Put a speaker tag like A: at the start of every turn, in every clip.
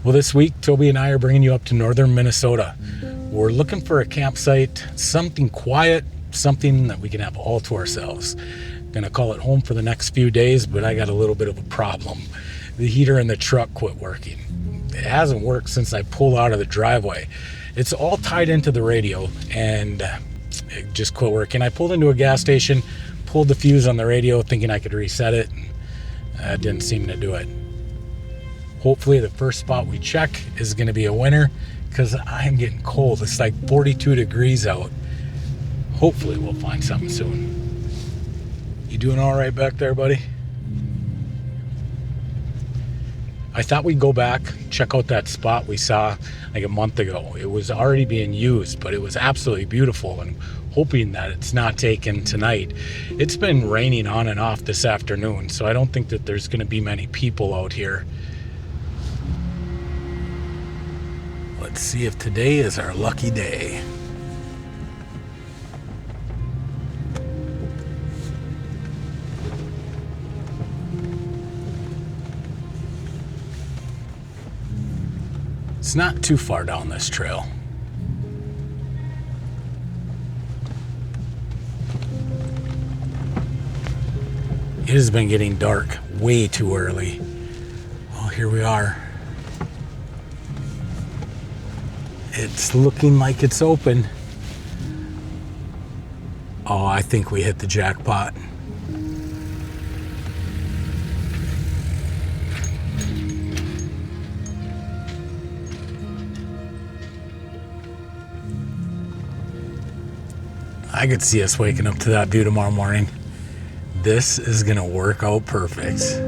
A: Well, this week, Toby and I are bringing you up to northern Minnesota. We're looking for a campsite, something quiet, something that we can have all to ourselves. Gonna call it home for the next few days, but I got a little bit of a problem. The heater in the truck quit working. It hasn't worked since I pulled out of the driveway. It's all tied into the radio, and it just quit working. I pulled into a gas station, pulled the fuse on the radio, thinking I could reset it. That didn't seem to do it. Hopefully the first spot we check is going to be a winner, because I'm getting cold. It's like 42 degrees out. Hopefully we'll find something soon. You doing all right back there, buddy? I thought we'd go back, check out that spot we saw like a month ago. It was already being used, but it was absolutely beautiful, and hoping that it's not taken tonight. It's been raining on and off this afternoon, so I don't think that there's going to be many people out here. Let's see if today is our lucky day. It's not too far down this trail. It has been getting dark way too early. Well, here we are. It's looking like it's open. Oh, I think we hit the jackpot. I could see us waking up to that view tomorrow morning. This is gonna work out perfect.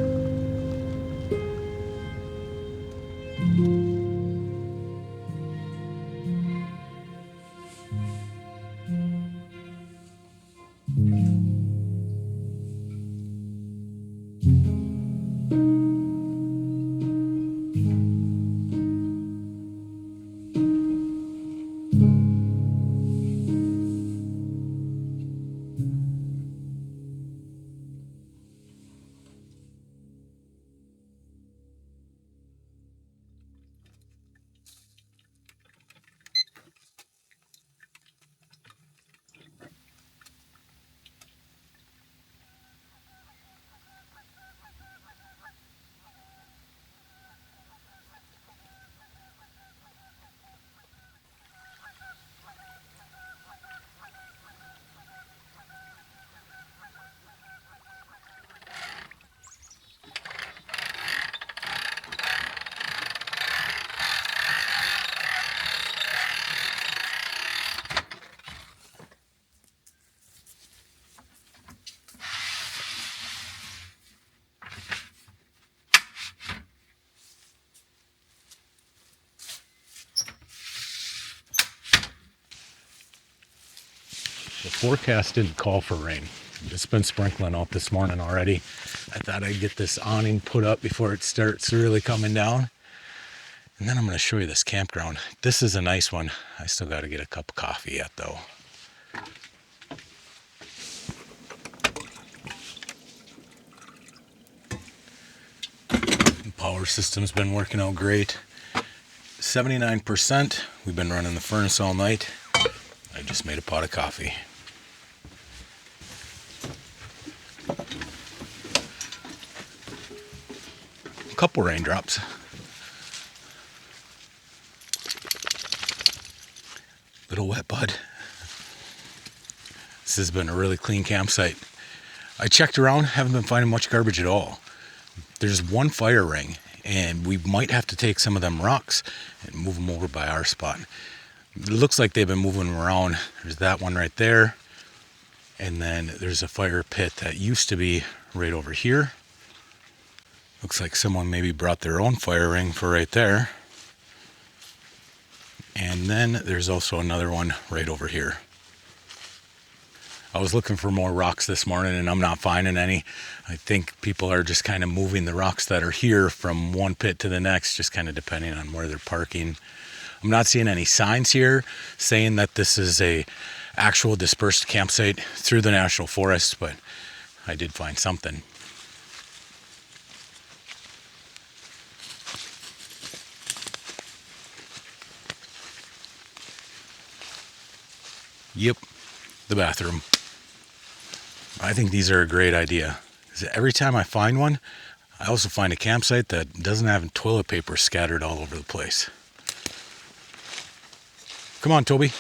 A: The forecast didn't call for rain. It's been sprinkling out this morning already. I thought I'd get this awning put up before it starts really coming down. And then I'm going to show you this campground. This is a nice one. I still got to get a cup of coffee yet though. The power system's been working out great. 79%. We've been running the furnace all night. I just made a pot of coffee. A couple raindrops. Little wet, bud. This has been a really clean campsite. I checked around, haven't been finding much garbage at all. There's one fire ring, and we might have to take some of them rocks and move them over by our spot. It looks like they've been moving them around. There's that one right there. And then there's a fire pit that used to be right over here. Looks like someone maybe brought their own fire ring for right there. And then there's also another one right over here. I was looking for more rocks this morning and I'm not finding any. I think people are just kind of moving the rocks that are here from one pit to the next, just kind of depending on where they're parking. I'm not seeing any signs here saying that this is a actual dispersed campsite through the national forest, but I did find something. Yep, the bathroom. I think these are a great idea. Every time I find one, I also find a campsite that doesn't have toilet paper scattered all over the place. Come on, Toby.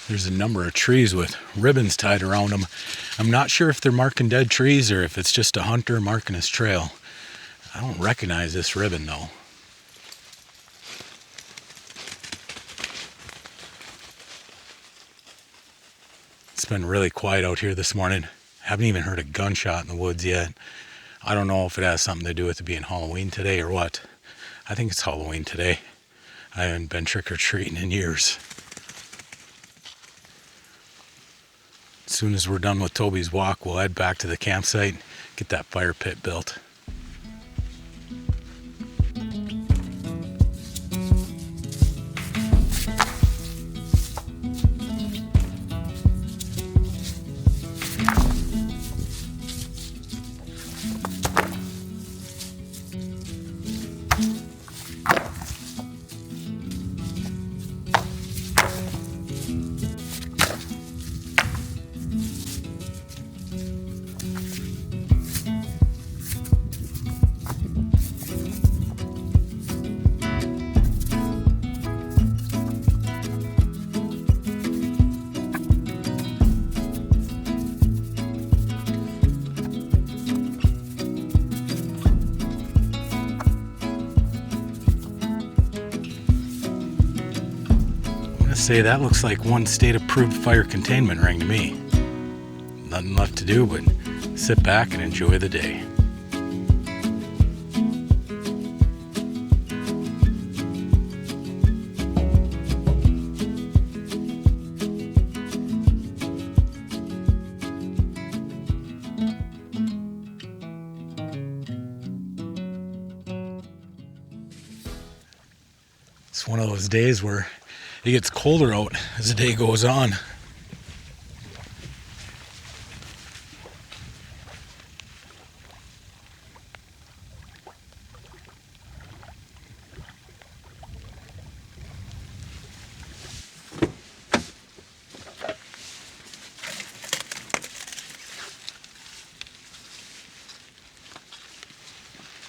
A: There's a number of trees with ribbons tied around them. I'm not sure if they're marking dead trees or if it's just a hunter marking his trail. I don't recognize this ribbon though. It's been really quiet out here this morning. Haven't even heard a gunshot in the woods yet. I don't know if it has something to do with it being Halloween today or what. I think it's Halloween today. I haven't been trick-or-treating in years. As soon as we're done with Toby's walk, we'll head back to the campsite, get that fire pit built. Say that looks like one state-approved fire containment ring to me. Nothing left to do but sit back and enjoy the day. It's one of those days where it gets colder out as the day goes on.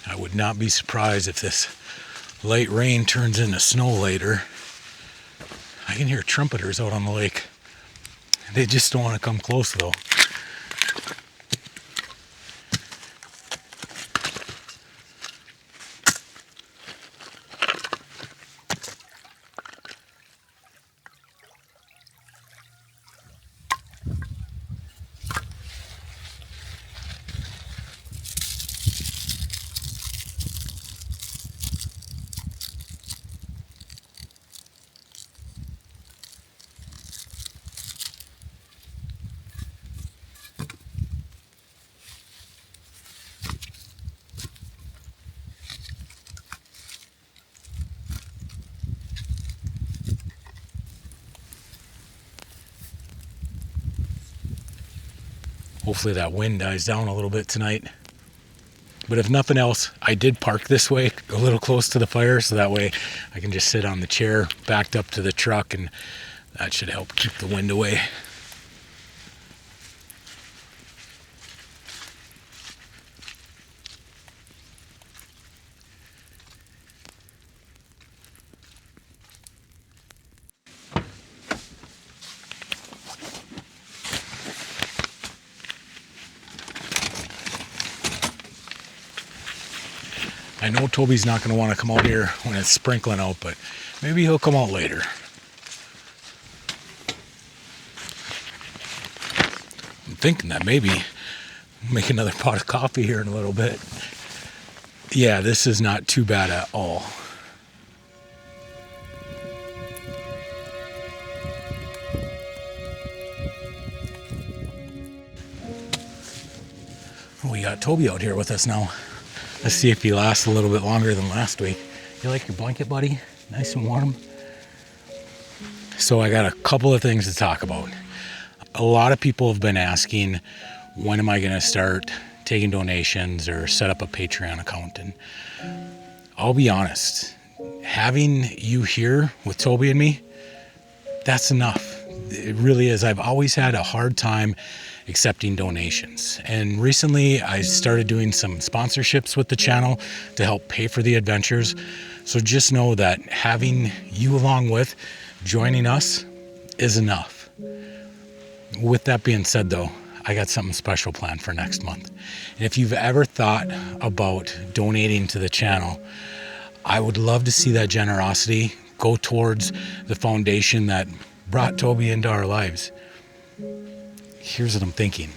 A: I would not be surprised if this light rain turns into snow later. I can hear trumpeters out on the lake. They just don't want to come close though. Hopefully that wind dies down a little bit tonight. But if nothing else, I did park this way a little close to the fire, so that way I can just sit on the chair backed up to the truck, and that should help keep the wind away. I know Toby's not going to want to come out here when it's sprinkling out, but maybe he'll come out later. I'm thinking that maybe make another pot of coffee here in a little bit. Yeah, this is not too bad at all. We got Toby out here with us now. Let's see if he lasts a little bit longer than last week. You like your blanket, buddy? Nice and warm? So I got a couple of things to talk about. A lot of people have been asking, when am I going to start taking donations or set up a Patreon account? And I'll be honest, having you here with Toby and me, that's enough. It really is. I've always had a hard time accepting donations. And recently I started doing some sponsorships with the channel to help pay for the adventures. So just know that having you along with joining us is enough. With that being said though, I got something special planned for next month. And if you've ever thought about donating to the channel, I would love to see that generosity go towards the foundation that brought Toby into our lives. Here's what I'm thinking.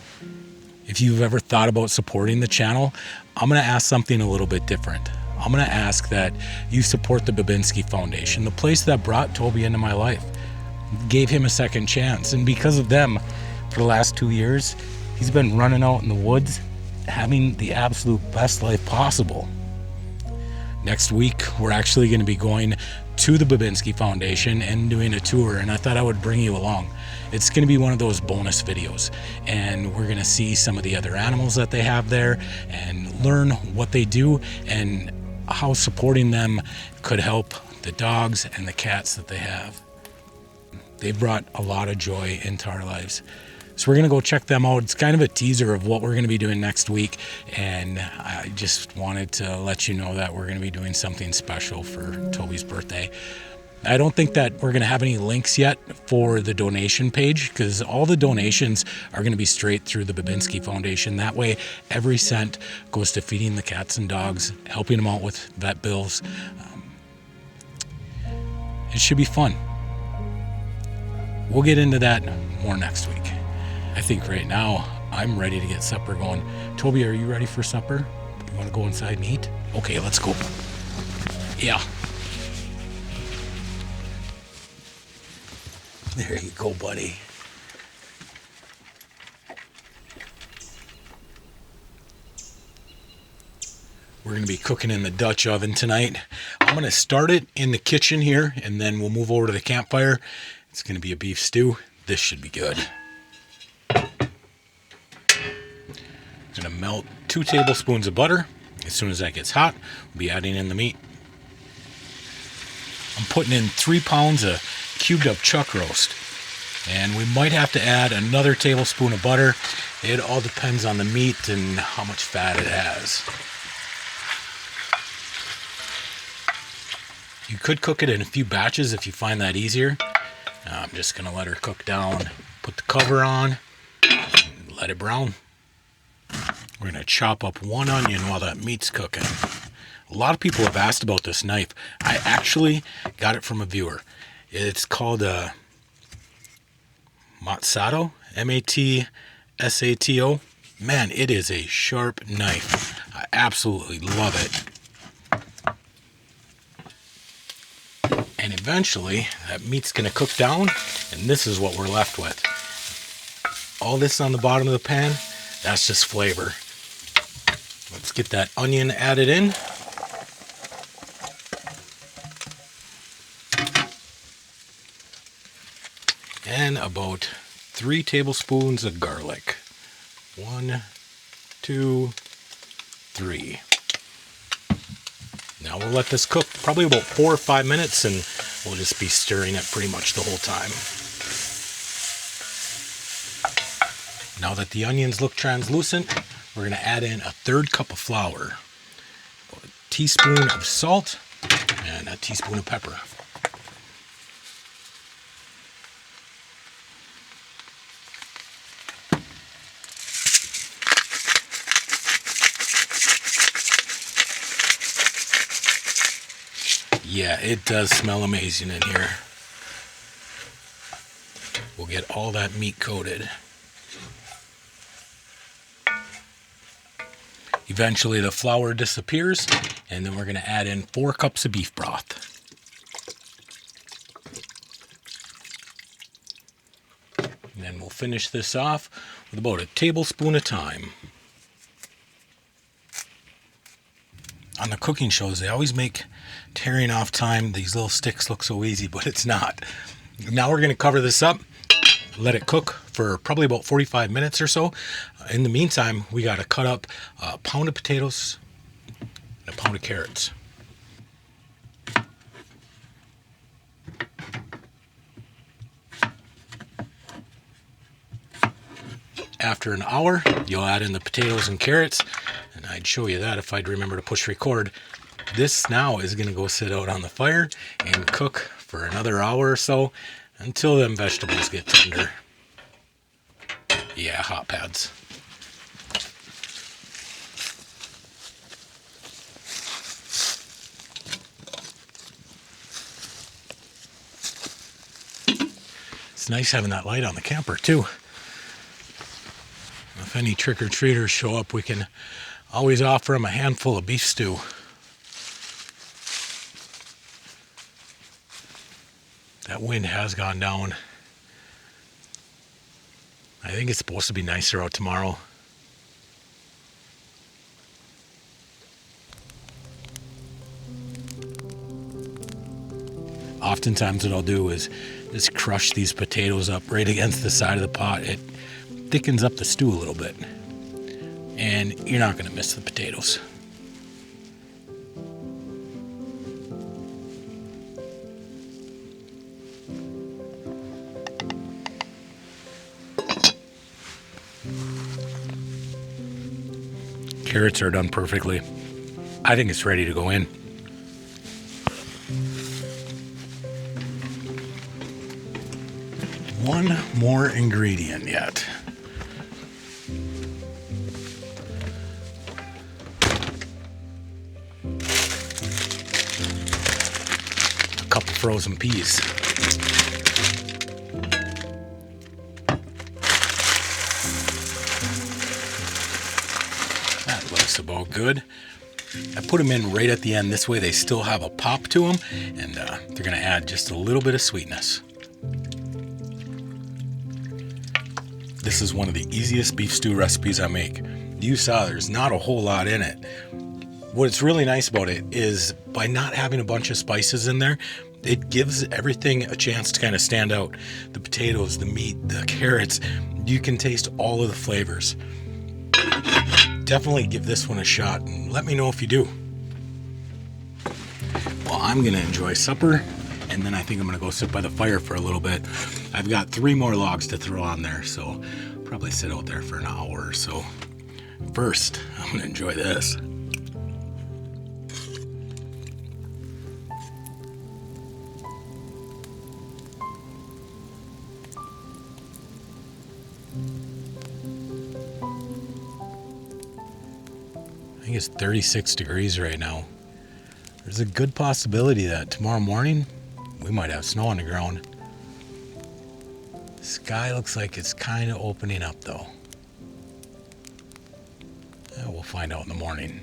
A: If you've ever thought about supporting the channel, I'm going to ask something a little bit different. I'm going to ask that you support the Babinski Foundation, the place that brought Toby into my life, gave him a second chance. And because of them, for the last 2 years, he's been running out in the woods, having the absolute best life possible. Next week, we're actually going to be going to the Babinski Foundation and doing a tour, and I thought I would bring you along. It's going to be one of those bonus videos, and we're going to see some of the other animals that they have there and learn what they do and how supporting them could help the dogs and the cats that they have. They've brought a lot of joy into our lives. So we're going to go check them out. It's kind of a teaser of what we're going to be doing next week. And I just wanted to let you know that we're going to be doing something special for Toby's birthday. I don't think that we're going to have any links yet for the donation page, because all the donations are going to be straight through the Babinski Foundation. That way, every cent goes to feeding the cats and dogs, helping them out with vet bills. It should be fun. We'll get into that more next week. I think right now I'm ready to get supper going. Toby, are you ready for supper? You want to go inside and eat? Okay, let's go. Yeah. There you go, buddy. We're going to be cooking in the Dutch oven tonight. I'm going to start it in the kitchen here, and then we'll move over to the campfire. It's going to be a beef stew. This should be good. I'm going to melt 2 tablespoons of butter. As soon as that gets hot, we'll be adding in the meat. I'm putting in 3 pounds of cubed up chuck roast. And we might have to add another tablespoon of butter. It all depends on the meat and how much fat it has. You could cook it in a few batches if you find that easier. I'm just going to let her cook down, put the cover on, and let it brown. We're going to chop up 1 onion while that meat's cooking. A lot of people have asked about this knife. I actually got it from a viewer. It's called a Matsato, M-A-T-S-A-T-O. Man, it is a sharp knife. I absolutely love it. And eventually, that meat's going to cook down, and this is what we're left with. All this on the bottom of the pan, that's just flavor. Let's get that onion added in. And about 3 tablespoons of garlic. 1, 2, 3. Now we'll let this cook probably about 4 or 5 minutes, and we'll just be stirring it pretty much the whole time. Now that the onions look translucent, we're going to add in a 1/3 cup of flour, a teaspoon of salt, and a teaspoon of pepper. Yeah, it does smell amazing in here. We'll get all that meat coated. Eventually the flour disappears, and then we're going to add in 4 cups of beef broth. And then we'll finish this off with about a tablespoon of thyme. On the cooking shows, they always make tearing off thyme, these little sticks, look so easy, but it's not. Now we're going to cover this up, let it cook for probably about 45 minutes or so. In the meantime, we got to cut up a pound of potatoes and a pound of carrots. after an hour, you'll add in the potatoes and carrots, and I'd show you that if I'd remember to push record. This now is going to go sit out on the fire and cook for another hour or so until them vegetables get tender. Yeah, hot pads. It's nice having that light on the camper too. If any trick-or-treaters show up, we can always offer them a handful of beef stew. That wind has gone down. I think it's supposed to be nicer out tomorrow. Oftentimes what I'll do is just crush these potatoes up right against the side of the pot. It thickens up the stew a little bit. And you're not going to miss the potatoes. Carrots are done perfectly. I think it's ready to go in. One more ingredient yet. A couple frozen peas. That looks about good. I put them in right at the end. This way they still have a pop to them, and they're going to add just a little bit of sweetness. This is one of the easiest beef stew recipes I make. You saw there's not a whole lot in it. What's really nice about it is by not having a bunch of spices in there, it gives everything a chance to kind of stand out. The potatoes, the meat, the carrots, you can taste all of the flavors. Definitely give this one a shot and let me know if you do. Well, I'm going to enjoy supper, and then I think I'm going to go sit by the fire for a little bit. I've got 3 more logs to throw on there, so I'll probably sit out there for an hour or so. First, I'm going to enjoy this. I think it's 36 degrees right now. There's a good possibility that tomorrow morning we might have snow on the ground. Sky looks like it's kind of opening up though. We'll find out in the morning.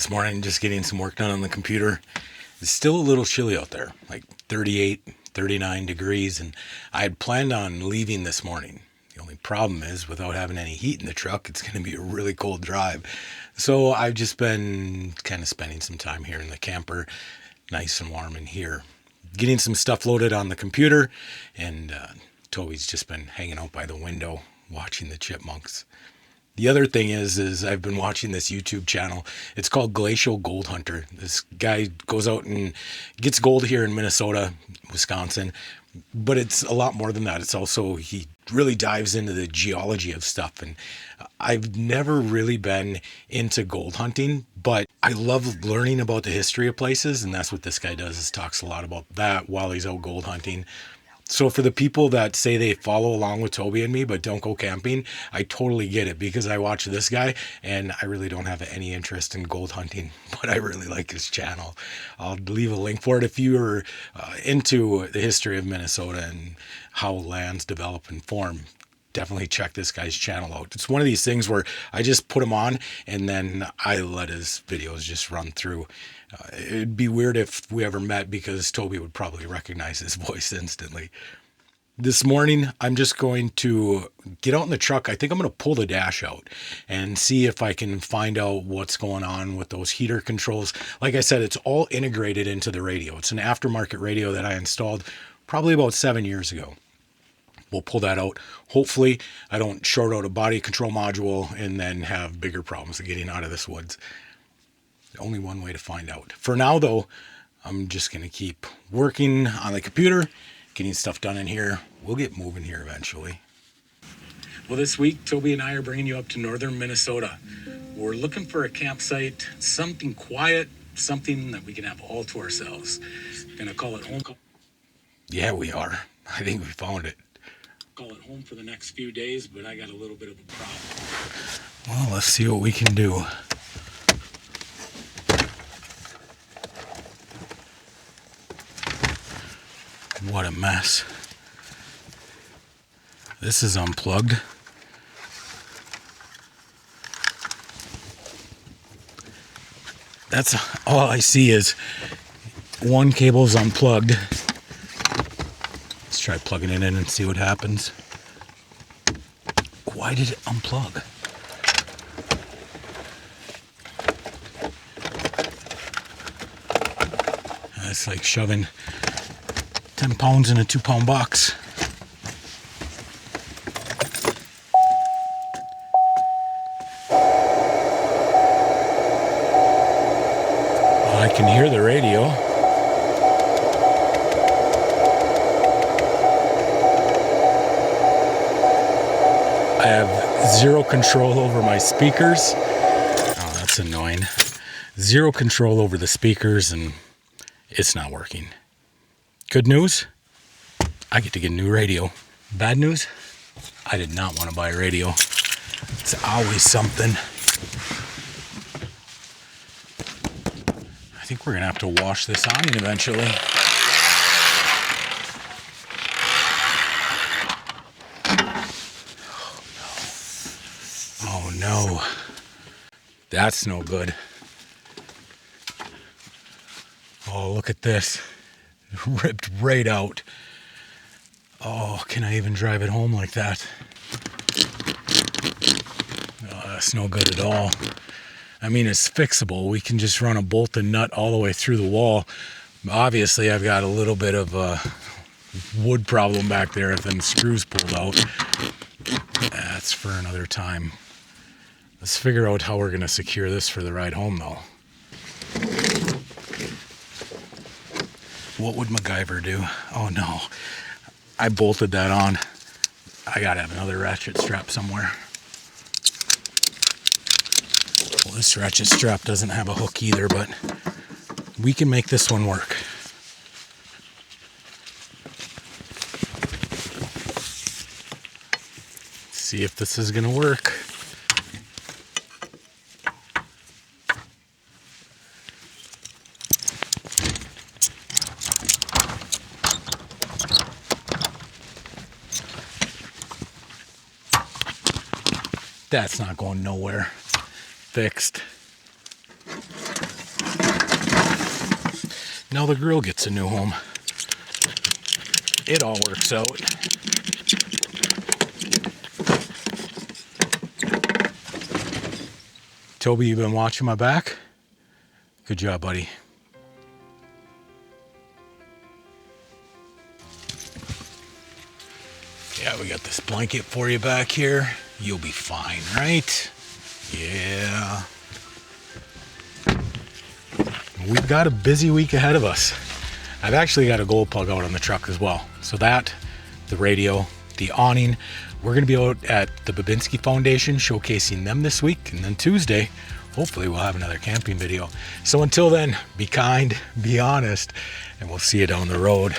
A: This morning, just getting some work done on the computer. It's still a little chilly out there, like 38, 39 degrees, and I had planned on leaving this morning. The only problem is, without having any heat in the truck, it's going to be a really cold drive. So I've just been kind of spending some time here in the camper, nice and warm in here, getting some stuff loaded on the computer, and Toby's just been hanging out by the window watching the chipmunks. The other thing is I've been watching this YouTube channel. It's called Glacial Gold Hunter. This guy goes out and gets gold here in Minnesota, Wisconsin, but it's a lot more than that. It's also, he really dives into the geology of stuff. And I've never really been into gold hunting, but I love learning about the history of places. And that's what this guy does, is talks a lot about that while he's out gold hunting. So for the people that say they follow along with Toby and me but don't go camping, I totally get it, because I watch this guy and I really don't have any interest in gold hunting, but I really like his channel. I'll leave a link for it if you're into the history of Minnesota and how lands develop and form. Definitely check this guy's channel out. It's one of these things where I just put him on and then I let his videos just run through. It'd be weird if we ever met, because Toby would probably recognize his voice instantly. This morning, I'm just going to get out in the truck. I think I'm going to pull the dash out and see if I can find out what's going on with those heater controls. Like I said, it's all integrated into the radio. It's an aftermarket radio that I installed probably about 7 years ago. We'll pull that out. Hopefully, I don't short out a body control module and then have bigger problems getting out of this woods. Only one way to find out. For now, though, I'm just going to keep working on the computer, getting stuff done in here. We'll get moving here eventually. Well, this week, Toby and I are bringing you up to northern Minnesota. We're looking for a campsite, something quiet, something that we can have all to ourselves. Gonna call it home. Yeah, we are. I think we found it. Call it home for the next few days, but I got a little bit of a problem. Well, let's see what we can do. What a mess. This is unplugged. That's all I see, is one cable's unplugged. Let's try plugging it in and see what happens. Why did it unplug? That's like shoving 10 pounds in a 2-pound box. Well, I can hear the radio. I have zero control over my speakers. Oh, that's annoying. Zero control over the speakers, and it's not working. Good news, I get to get a new radio. Bad news, I did not want to buy a radio. It's always something. I think we're going to have to wash this awning eventually. Oh no. That's no good. Oh, look at this. Ripped right out. Oh, can I even drive it home like that? Oh, that's no good at all. I mean, it's fixable. We can just run a bolt and nut all the way through the wall. Obviously, I've got a little bit of a wood problem back there if them screws pulled out. That's for another time. Let's figure out how we're going to secure this for the ride home, though. What would MacGyver do? Oh no, I bolted that on. I gotta have another ratchet strap somewhere. Well, this ratchet strap doesn't have a hook either, but we can make this one work. See if this is gonna work. That's not going nowhere. Fixed. Now the grill gets a new home. It all works out. Toby, you been watching my back? Good job, buddy. Yeah, we got this blanket for you back here. You'll be fine, right? Yeah. We've got a busy week ahead of us. I've actually got a gold plug out on the truck as well. So that, the radio, the awning, we're going to be out at the Babinski Foundation showcasing them this week. And then Tuesday, hopefully we'll have another camping video. So until then, be kind, be honest, and we'll see you down the road.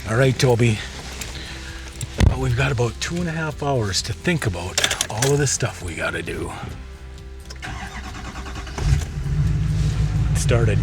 A: All right, Toby. Well, we've got about 2.5 hours to think about all of the stuff we got to do. It started.